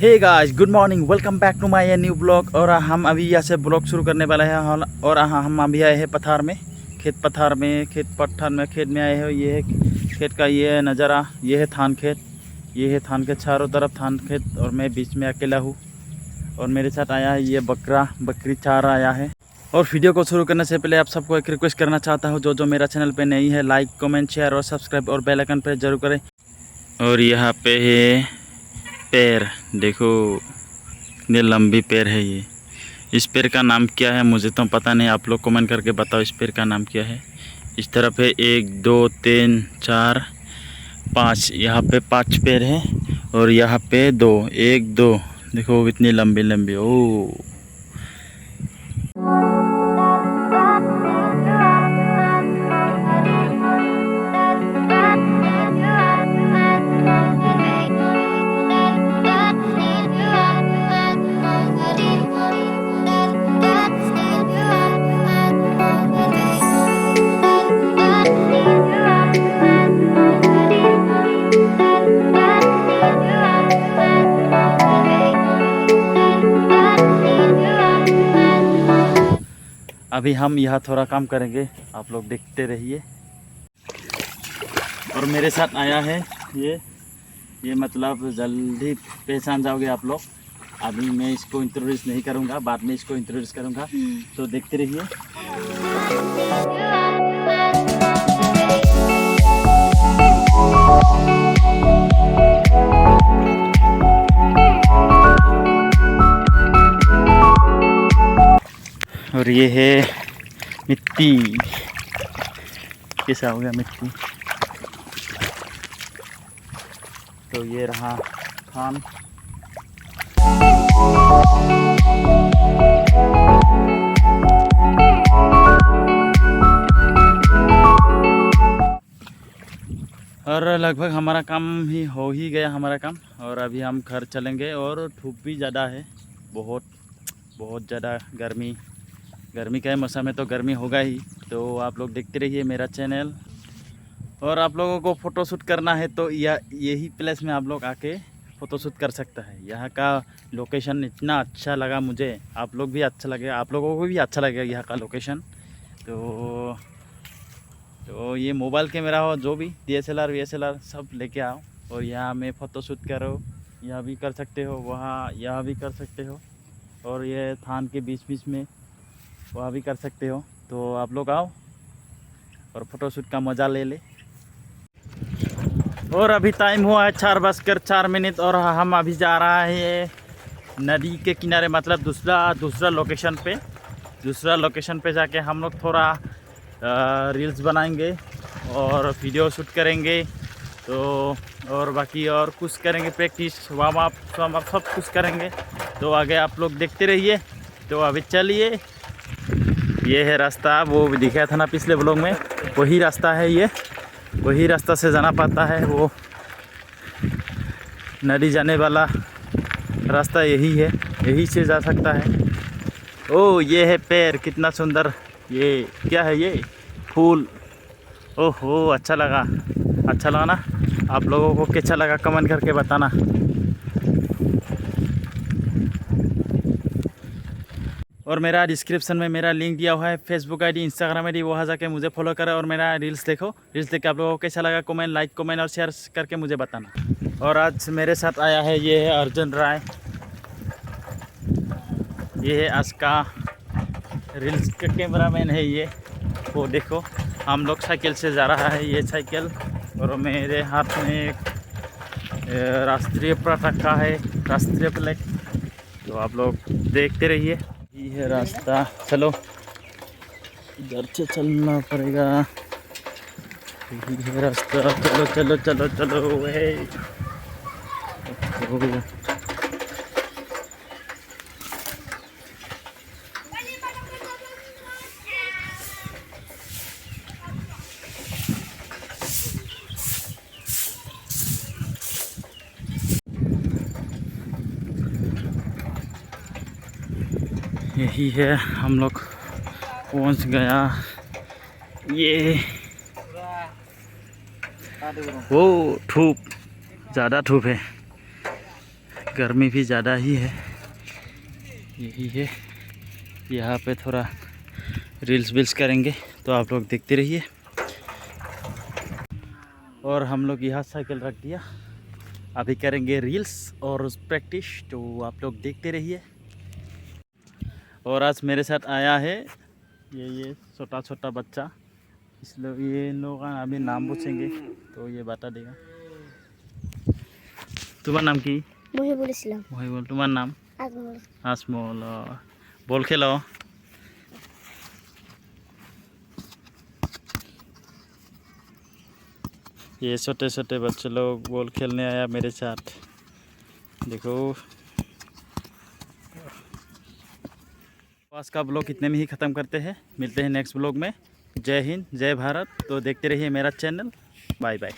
Hey guys, good morning, welcome back to my new blog. और हम अभी यहाँ से ब्लॉग शुरू करने वाले हैं। और हम अभी आए हैं पठार में, खेत में आए हैं। ये है खेत का ये नज़ारा, ये है धान खेत, ये है धान खेत, चारों तरफ धान खेत और मैं बीच में अकेला हूँ। और मेरे साथ आया है ये बकरी चारा आया है। और वीडियो को शुरू करने से पहले आप सबको एक रिक्वेस्ट करना चाहता हूँ, जो मेरा चैनल पे नहीं है, लाइक कमेंट शेयर और सब्सक्राइब और बेल आइकन प्रेस जरूर करें। और यहाँ पे है पेड़, देखो कितनी लंबी पेड़ है ये। इस पेड़ का नाम क्या है मुझे तो पता नहीं, आप लोग कमेंट करके बताओ इस पेड़ का नाम क्या है। इस तरफ है 1 2 3 4 5, यहाँ पे 5 पेड़ है। और यहाँ पे 2 1 2, देखो कितनी लंबी लंबी। ओ अभी हम यहाँ थोड़ा काम करेंगे, आप लोग देखते रहिए। और मेरे साथ आया है ये मतलब जल्दी पहचान जाओगे आप लोग। अभी मैं इसको इंट्रोड्यूस नहीं करूँगा, बाद में इसको इंट्रोड्यूस करूँगा, तो देखते रहिए। और ये है मिट्टी, कैसा हो गया मिट्टी। तो ये रहा धान। और लगभग हमारा काम ही हो ही गया हमारा काम। और अभी हम घर चलेंगे। और धूप भी ज़्यादा है, बहुत ज़्यादा गर्मी का मौसम है, तो गर्मी होगा ही। तो आप लोग देखते रहिए मेरा चैनल। और आप लोगों को फ़ोटोशूट करना है तो यही प्लेस में आप लोग आके फ़ोटोशूट कर सकता है। यहाँ का लोकेशन इतना अच्छा लगा मुझे, आप लोग भी अच्छा लगे, आप लोगों को भी अच्छा लगेगा यहाँ का लोकेशन। तो ये मोबाइल कैमरा हो, जो भी DSLR सब लेके आओ। और यहाँ में फ़ोटोशूट करो, यहाँ भी कर सकते हो, यहाँ भी कर सकते हो। और ये धान के बीच में वहाँ भी कर सकते हो। तो आप लोग आओ और फ़ोटोशूट का मज़ा ले। और अभी टाइम हुआ है 4:04। और हम अभी जा रहा है नदी के किनारे, मतलब दूसरा लोकेशन पे जाके हम लोग थोड़ा रील्स बनाएंगे और वीडियो शूट करेंगे। तो और बाकी और कुछ करेंगे, प्रैक्टिस वार्म अप सब कुछ करेंगे। तो आगे आप लोग देखते रहिए। तो अभी चलिए, ये है रास्ता, वो भी दिखाया था ना पिछले ब्लॉग में, वही रास्ता है ये। वही रास्ता से जाना पड़ता है, वो नदी जाने वाला रास्ता यही है, यही से जा सकता है। ओ ये है पेड़, कितना सुंदर। ये क्या है, ये फूल। ओहो, अच्छा लगा ना। आप लोगों को कैसा लगा कमेंट करके बताना। और मेरा डिस्क्रिप्शन में मेरा लिंक दिया हुआ है, फेसबुक ID इंस्टाग्राम ID, वहाँ जाके मुझे फॉलो करें और मेरा रील्स देख के आप लोगों को कैसा लगा लाइक कमेंट और शेयर करके मुझे बताना। और आज मेरे साथ आया है, ये है अर्जुन राय, ये है आज का रील्स का कैमरामैन है ये। वो देखो, हम लोग साइकिल से जा रहा है ये साइकिल। और मेरे हाथ में एक राष्ट्रीय पताका है, राष्ट्रीय फ्लैग। तो आप लोग देखते रहिए, ये है रास्ता। चलो इधर से चलना पड़ेगा, यही है रास्ता। चलो चलो चलो चलो है। यही है, हम लोग पहुंच गया। ये वो धूप, ज़्यादा धूप है, गर्मी भी ज़्यादा ही है, यही है। यहाँ पे थोड़ा रील्स विल्स करेंगे तो आप लोग देखते रहिए। और हम लोग यहाँ साइकिल रख दिया, अभी करेंगे रील्स और प्रैक्टिस, तो आप लोग देखते रहिए। और आज मेरे साथ आया है ये छोटा छोटा बच्चा, इसलिए ये इन लोगों का अभी नाम पूछेंगे तो ये बता देगा। तुम्हारा नाम की? मुहिबुल इस्लाम। मुहिबुल। तुम्हारा नाम? आजमल। आसमोल। बॉल खेलो। ये छोटे छोटे बच्चे लोग बॉल खेलने आया मेरे साथ, देखो। आज का ब्लॉग इतने में ही ख़त्म करते हैं, मिलते हैं नेक्स्ट ब्लॉग में। जय हिंद, जय भारत। तो देखते रहिए मेरा चैनल। Bye bye.